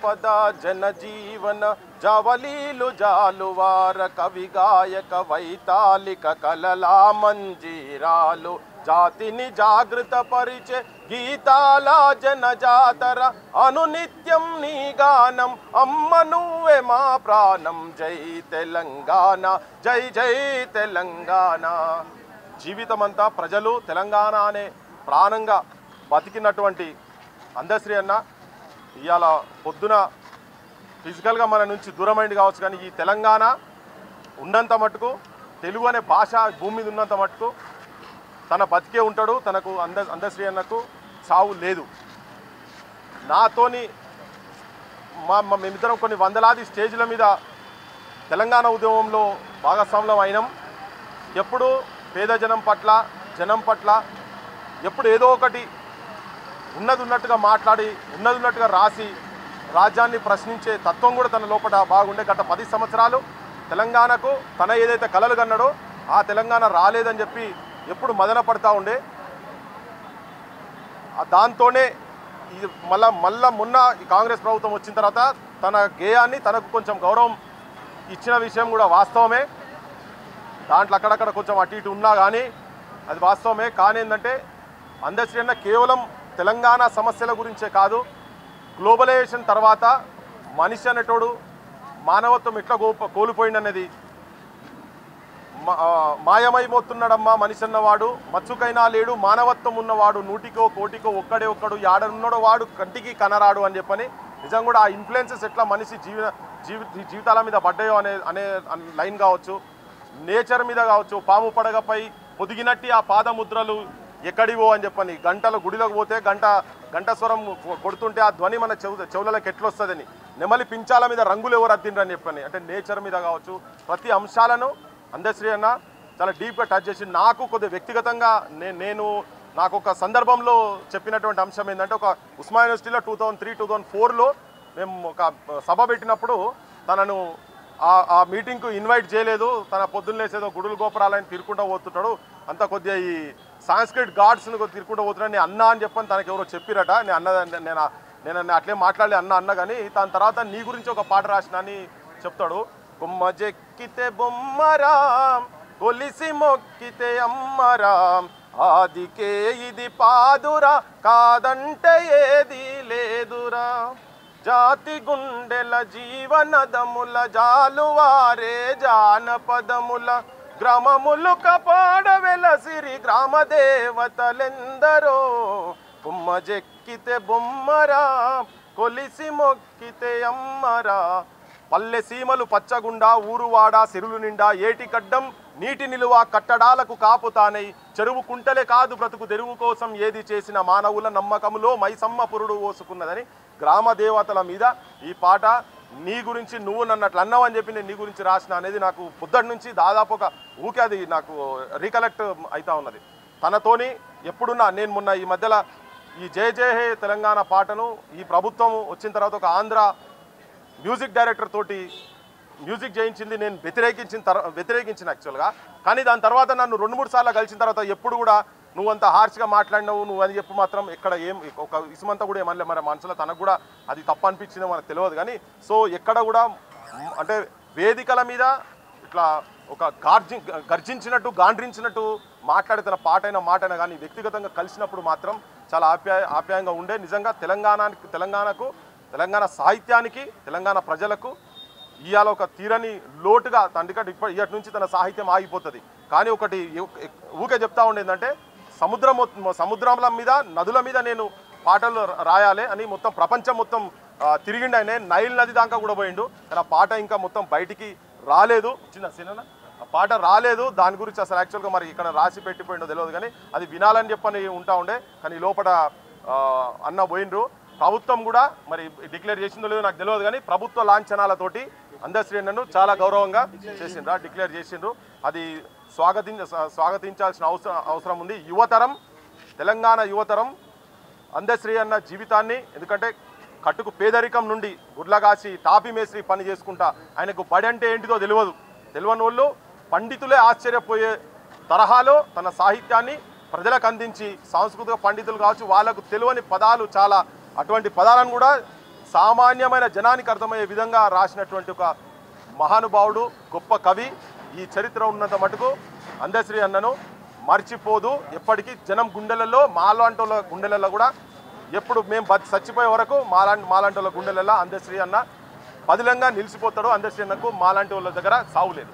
జానపద జనజీవన జవలీలు జాలువార కవి గాయక వైతాళిక కలలా మంజీరాలు జాతిని జాగృత పరిచే గీతాల జనజాతర అనునిత్యం నీ గానం అమ్మ నువ్వే మా ప్రాణం జై తెలంగాణ జై జై తెలంగాణ. జీవితమంతా ప్రజలు తెలంగాణ అనే ప్రాణంగా బతికినటువంటి అందశ్రీ అన్న ఇవాళ పొద్దున ఫిజికల్గా మన నుంచి దూరమైంది కావచ్చు, కానీ ఈ తెలంగాణ ఉన్నంత మటుకు తెలుగు అనే భాష భూమి మీద ఉన్నంత మటుకు తన బతికే ఉంటాడు. తనకు అందశ్రీ అన్నకు చావు లేదు. నాతోని మేమిద్దరం కొన్ని వందలాది స్టేజ్ల మీద తెలంగాణ ఉద్యమంలో భాగస్వామ్యం అయినాం. ఎప్పుడు పేద జనం పట్ల ఎప్పుడు ఏదో ఒకటి ఉన్నది ఉన్నట్టుగా మాట్లాడి ఉన్నది ఉన్నట్టుగా రాసి రాజ్యాన్ని ప్రశ్నించే తత్వం కూడా తన లోపల బాగుండే. గత 10 సంవత్సరాలు తెలంగాణకు తన ఏదైతే కలలు కన్నాడో ఆ తెలంగాణ రాలేదని చెప్పి ఎప్పుడు మదన పడతా ఉండే. దాంతోనే ఇది మళ్ళా మొన్న ఈ కాంగ్రెస్ ప్రభుత్వం వచ్చిన తర్వాత తన గేయాన్ని తనకు కొంచెం గౌరవం ఇచ్చిన విషయం కూడా వాస్తవమే. దాంట్లో అక్కడక్కడ కొంచెం అటు ఇటు ఉన్నా కానీ అది వాస్తవమే. కానీ ఏంటంటే అందశ్రీ అన్న కేవలం తెలంగాణ సమస్యల గురించే కాదు, గ్లోబలైజేషన్ తర్వాత మనిషి అనేటోడు మానవత్వం ఎట్లా కోల్పోయిందనేది మాయమైపోతున్నాడమ్మా మనిషి అన్నవాడు, మచ్చుకైనా లేడు మానవత్వం ఉన్నవాడు, నూటికో కోటికో ఒక్కడే ఒక్కడు, యాడనున్నాడో వాడు కంటికి కనరాడు అని చెప్పని నిజం కూడా ఆ ఇన్ఫ్లుయెన్సెస్ ఎట్లా మనిషి జీవితాల మీద పడ్డాయో అనే లైన్ కావచ్చు, నేచర్ మీద కావచ్చు. పాము పడగపై పొదిగినట్టి ఆ పాదముద్రలు ఎక్కడివో అని చెప్పని గంటల గుడిలోకి పోతే గంట స్వరం కొడుతుంటే ఆ ధ్వని మన చెవులకి ఎట్లొస్తుందని, నెమలి పించాల మీద రంగులు ఎవరు అద్దిండ్రు అని చెప్పని, అంటే నేచర్ మీద కావచ్చు ప్రతి అంశాలను అందశ్రీ అన్న చాలా డీప్గా టచ్ చేసి నాకు కొద్దిగా వ్యక్తిగతంగా నాకు ఒక సందర్భంలో చెప్పినటువంటి అంశం ఏంటంటే, ఒక ఉస్మానియా యూనివర్సిటీలో 2003-2004లో మేము ఒక సభ పెట్టినప్పుడు తనను ఆ మీటింగ్కు ఇన్వైట్ చేయలేదు. తన పొద్దున్న లేసేదో గుడులు గోపురాలని తిరుక్కుంటూ పోతుంటాడు, అంతా కొద్దిగా ఈ సాంస్క్రిట్ గాడ్స్ని తిరుక్కుంటూ పోతున్నాడు. నేను అన్నా అని చెప్పని తనకు ఎవరో చెప్పిరట. నేను అట్లే మాట్లాడలే అన్న కానీ దాని తర్వాత నీ గురించి ఒక పాట రాసిన అని చెప్తాడు. బొమ్మ జెక్కితే బొమ్మరాం కొలిసి మొక్కితే అమ్మరాం ఆదికే ఇది పాదురా కాదంటే ఏది లేదురా జాతి గుండెల జీవనదముల జాలువారే జానపదముల గ్రామములు కపాడ వెలసిరి గ్రామ దేవతలెందరో బొమ్మ జెక్కితే బొమ్మరా కొలిసి మొక్కితే అమ్మరా పల్లె సీమలు పచ్చగుండా ఊరువాడ సిరులు నిండా ఏటికడ్డం నీటి నిలువ కట్టడాలకు కాపుతానై చెరువు కుంటలే కాదు బ్రతుకు తెరువు కోసం ఏది చేసిన మానవుల నమ్మకములో మైసమ్మ పురుడు ఓసుకున్నదని గ్రామ దేవతల మీద ఈ పాట నీ గురించి నువ్వు నన్నట్లు అన్నావు అని చెప్పి నేను నీ గురించి రాసిన అనేది నాకు పొద్దుటి నుంచి దాదాపు ఒక ఊకే అది నాకు రీకలెక్ట్ అవుతా ఉన్నది. తనతోని ఎప్పుడున్నా నేను మొన్న ఈ మధ్యలో ఈ జయ జయ హే తెలంగాణ పాటను ఈ ప్రభుత్వం వచ్చిన తర్వాత ఒక ఆంధ్ర మ్యూజిక్ డైరెక్టర్ తోటి మ్యూజిక్ చేయించింది. నేను వ్యతిరేకించిన యాక్చువల్గా. కానీ దాని తర్వాత నన్ను 2-3 సార్లు కలిసిన తర్వాత ఎప్పుడు కూడా నువ్వు అంత హార్ష్గా మాట్లాడినావు నువ్వు అని చెప్పి మాత్రం ఎక్కడ ఒక ఇసుమంతా కూడా ఏమనలే. మరి మనసులో తనకు కూడా అది తప్పు అనిపించిందో మనకు తెలియదు. కానీ సో ఎక్కడ కూడా అంటే వేదికల మీద ఇట్లా ఒక గర్జించినట్టు గాండ్రించినట్టు మాట్లాడే తన మాటైనా కానీ వ్యక్తిగతంగా కలిసినప్పుడు మాత్రం చాలా ఆప్యాయంగా ఉండే. నిజంగా తెలంగాణకు తెలంగాణ సాహిత్యానికి తెలంగాణ ప్రజలకు ఇవాళ ఒక తీరని లోటుగా తండ్రికంటే ఇప్పటి నుంచి తన సాహిత్యం ఆగిపోతుంది. కానీ ఒకటి ఊకే చెప్తా ఉండేందంటే సముద్రాల మీద నదుల మీద నేను పాటలు రాయాలి అని మొత్తం ప్రపంచం మొత్తం తిరిగిండు. ఆయన నైల్ నది దాకా కూడా పోయిండు. కానీ ఆ పాట ఇంకా మొత్తం బయటికి రాలేదు. చిన్న సినిమా ఆ పాట రాలేదు. దాని గురించి అసలు యాక్చువల్గా మరి ఇక్కడ రాసి పెట్టిపోయిండో తెలియదు. కానీ అది వినాలని చెప్పని ఉంటా ఉండే. కానీ లోపల అన్న పోయిండ్రు. ప్రభుత్వం కూడా మరి డిక్లేర్ చేసిందో లేదో నాకు తెలియదు. కానీ ప్రభుత్వ లాంఛనాలతోటి అందశ్రీ అన్నను చాలా గౌరవంగా చేసిండ్రు, డిక్లేర్ చేసిండ్రు. అది స్వాగతించాల్సిన అవసరం ఉంది. యువతరం తెలంగాణ యువతరం అందశ్రీ అన్న జీవితాన్ని, ఎందుకంటే కట్టుకు పేదరికం నుండి గుడ్లగాసి టాపీ మేస్త్రి పని చేసుకుంటా ఆయనకు బడి అంటే ఏంటిదో తెలియని వాళ్ళు పండితులే ఆశ్చర్యపోయే తరహాలో తన సాహిత్యాన్ని ప్రజలకు అందించి సాంస్కృతిక పండితులు కావచ్చు వాళ్ళకు తెలియని పదాలు చాలా అటువంటి పదాలను కూడా సామాన్యమైన జనానికి అర్థమయ్యే విధంగా రాసినటువంటి ఒక మహానుభావుడు, గొప్ప కవి. ఈ చరిత్ర ఉన్నంత మటుకు అందశ్రీ అన్నను మర్చిపోదు. ఎప్పటికీ జనం గుండెలలో, మాలాంటోళ్ళ గుండెలలో కూడా ఎప్పుడు మేము చచ్చిపోయే వరకు మాలాంటోళ్ళ గుండెలలో అందశ్రీ అన్న పదిలంగా నిలిచిపోతాడు. అందశ్రీ అన్నకు మాలాంటి వాళ్ళ దగ్గర సావులేదు.